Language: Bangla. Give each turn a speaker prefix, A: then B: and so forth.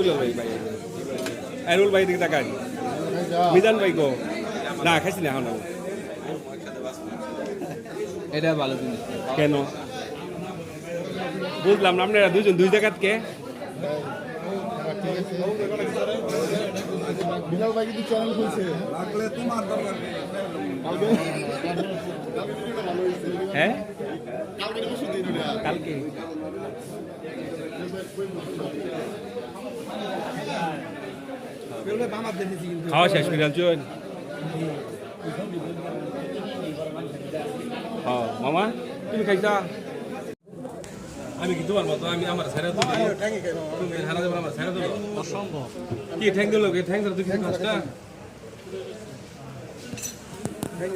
A: তুলে ভাই ভাই আরুল ভাই দিকে তাকান মিজান ভাই গো না খাইছি না এখন
B: এটা ভালো জিনিস
A: কেন বুঝলাম না আপনারা দুজন দুই জায়গাত কে
C: বিলাল ভাই কিন্তু চ্যানেল খুলছে লাগলে তোমার দরকার
A: হ্যাঁ কালকে খাওয়া শেষ করে আলছেন মামা তুমি খাইছা আমি কিন্তু পারবো তো আমি আমার ছেড়ে তো তুমি হারা যাবো আমার ছেড়ে দেবো অসম্ভব কি ঠ্যাং দিল ঠ্যাং ধরে তুই কাজটা ঠ্যাং